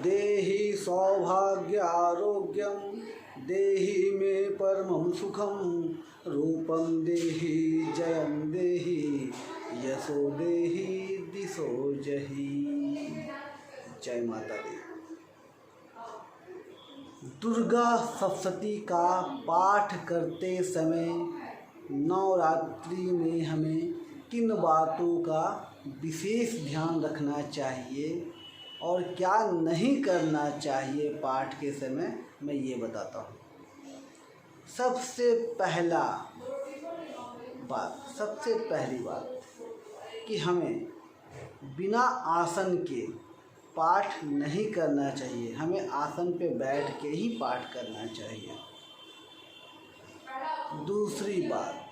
देहि सौभाग्य आरोग्यम देहि मे परमं सुखम रूपम देहि जयम देहि यशो देहि दिशो जहि। जय माता दी। दुर्गा सप्तशती का पाठ करते समय नवरात्रि में हमें किन बातों का विशेष ध्यान रखना चाहिए और क्या नहीं करना चाहिए पाठ के समय, मैं ये बताता हूँ। सबसे पहली बात कि हमें बिना आसन के पाठ नहीं करना चाहिए, हमें आसन पे बैठ के ही पाठ करना चाहिए। दूसरी बात,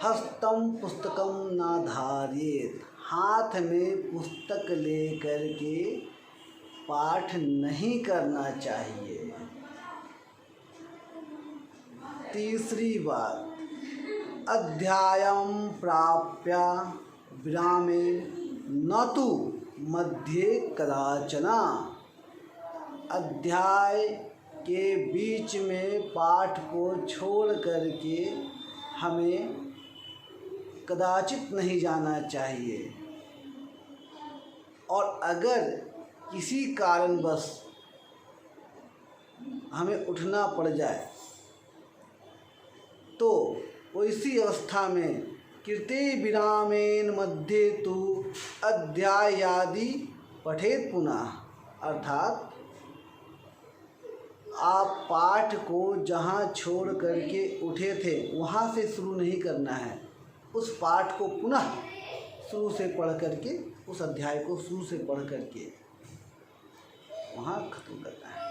हस्तम पुस्तकम ना धारेत, हाथ में पुस्तक लेकर के पाठ नहीं करना चाहिए। तीसरी बात, अध्यायम प्राप्य विरामे न तो मध्ये कदाचना, अध्याय के बीच में पाठ को छोड़ करके हमें कदाचित नहीं जाना चाहिए। और अगर किसी कारणवश हमें उठना पड़ जाए तो वैसी अवस्था में कृते विरामेन मध्ये तु अध्यायादि पठेत पुनः, अर्थात आप पाठ को जहाँ छोड़ करके उठे थे वहाँ से शुरू नहीं करना है, उस पाठ को पुनः शुरू से पढ़ करके, उस अध्याय को शुरू से पढ़ करके वहाँ खत्म करना है।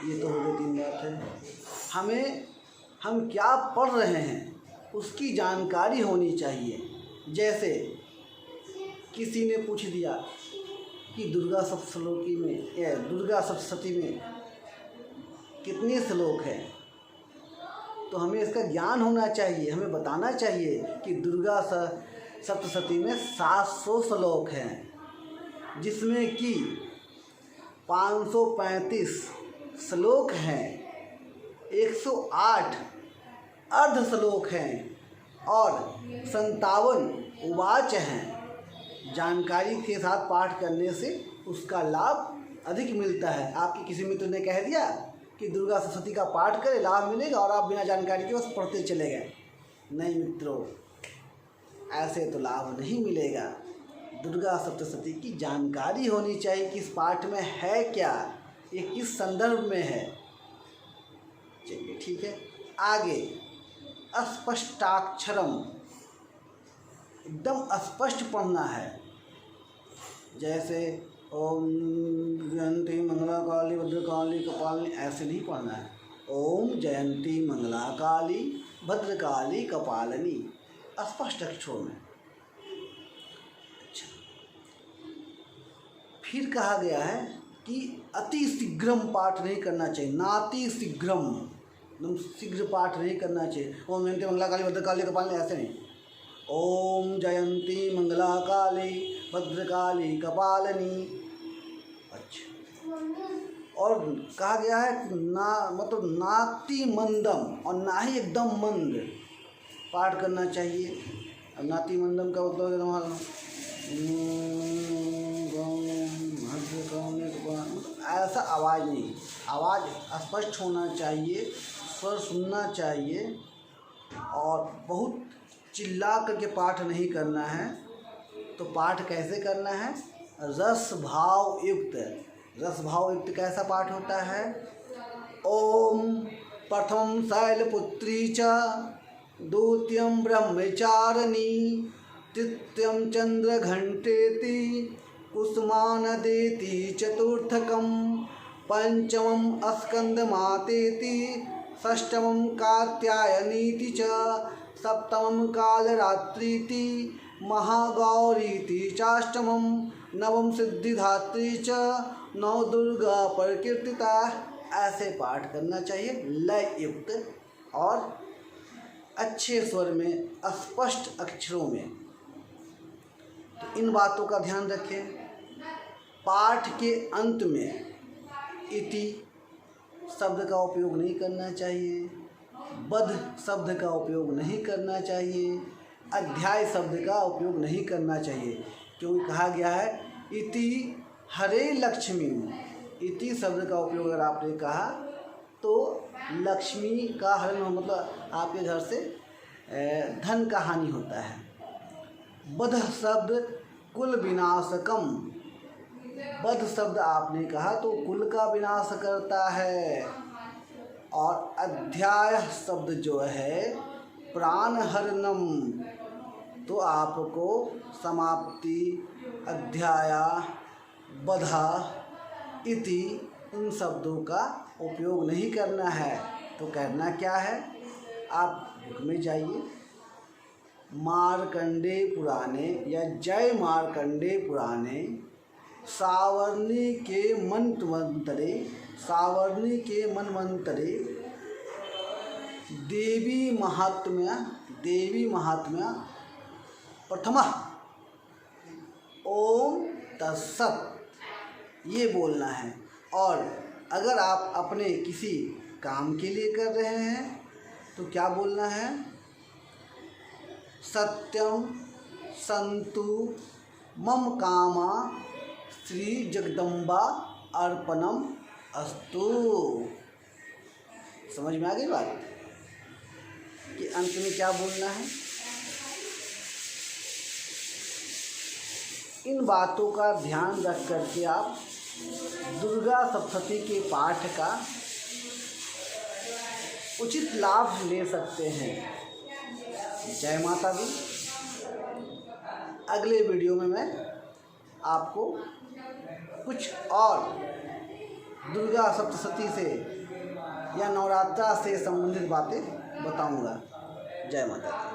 ये तो हो गई 3 बात है। हम क्या पढ़ रहे हैं उसकी जानकारी होनी चाहिए। जैसे किसी ने पूछ दिया कि दुर्गा सप्तशती में कितने श्लोक हैं, तो हमें इसका ज्ञान होना चाहिए। हमें बताना चाहिए कि दुर्गा सप्तशती में 700 श्लोक हैं, जिसमें कि 535 श्लोक हैं, 108 अर्ध श्लोक हैं और 57 उवाच हैं। जानकारी के साथ पाठ करने से उसका लाभ अधिक मिलता है। आपके किसी मित्र ने कह दिया कि दुर्गा सप्तशती का पाठ करें, लाभ मिलेगा, और आप बिना जानकारी के बस पढ़ते चले गए। नहीं मित्रों, ऐसे तो लाभ नहीं मिलेगा। दुर्गा सप्तशती की जानकारी होनी चाहिए कि इस पाठ में है क्या, ये किस संदर्भ में है। चलिए ठीक है, आगे अस्पष्टाक्षरम, एकदम स्पष्ट पढ़ना है। जैसे ओम जयंती मंगला काली भद्रकाली कपालिनी, ऐसे नहीं पढ़ना है। ओम जयंती मंगला काली भद्रकाली कपालिनी, स्पष्ट अक्षरों में। अच्छा, फिर कहा गया है कि अति शीघ्रम पाठ नहीं करना चाहिए, नाति शीघ्रम, एकदम शीघ्र पाठ नहीं करना चाहिए। ओम जयंती मंगला काली भद्रकाली कपालिनी, ऐसे नहीं। ओम जयंती मंगला काली भद्रकाली कपालिनी। अच्छा, और कहा गया है ना, मतलब नाति मंदम, और ना ही एकदम मंद पाठ करना चाहिए। अब नाति मंदम का मतलब ऐसा आवाज़ नहीं, आवाज़ स्पष्ट होना चाहिए, स्वर सुनना चाहिए, और बहुत चिल्ला करके पाठ नहीं करना है। तो पाठ कैसे करना है? रस भाव युक्त। रस भाव युक्त कैसा पाठ होता है? ओम प्रथम शैलपुत्री च, द्वितीयं ब्रह्मचारिणी, तृतीयं चंद्रघंटेति, कुसुमानदेति, चतुर्थकं पंचमं स्कंदमातेति, षष्ठमं कात्यायनीति च, सप्तमं कालरात्रीति, महागौरीति चाष्टमं, नवम सिद्धिधात्री च, नौ दुर्गा प्रकीर्तिता। ऐसे पाठ करना चाहिए, लय युक्त और अच्छे स्वर में, स्पष्ट अक्षरों में। तो इन बातों का ध्यान रखें। पाठ के अंत में इति शब्द का उपयोग नहीं करना चाहिए, बध शब्द का उपयोग नहीं करना चाहिए, अध्याय शब्द का उपयोग नहीं करना चाहिए, क्योंकि कहा गया है इति हरे लक्ष्मी। इति शब्द का उपयोग अगर आपने कहा तो लक्ष्मी का हरण मतलब आपके घर से धन का हानि होता है। बध शब्द कुल विनाशकम। बध शब्द आपने कहा तो कुल का विनाश करता है। और अध्याय शब्द जो है प्राण हरणम, तो आपको समाप्ति, अध्याया, बधा, इति इन शब्दों का उपयोग नहीं करना है। तो करना क्या है, आप बुक में जाइए, मार्कंडेय पुराणे या जय मार्कंडेय पुराणे सावर्णी के मन्वंतरे, सावर्णी के मन्वंतरे देवी महात्म्य प्रथमः ओम तत्सत्, ये बोलना है। और अगर आप अपने किसी काम के लिए कर रहे हैं तो क्या बोलना है, सत्यम संतु मम कामा श्री जगदम्बा अर्पणम अस्तु। समझ में आ गई बात कि अंत में क्या बोलना है। इन बातों का ध्यान रख करके आप दुर्गा सप्तशती के पाठ का उचित लाभ ले सकते हैं। जय माता दी। अगले वीडियो में मैं आपको कुछ और दुर्गा सप्तशती से या नवरात्रा से संबंधित बातें बताऊंगा। जय माता दी।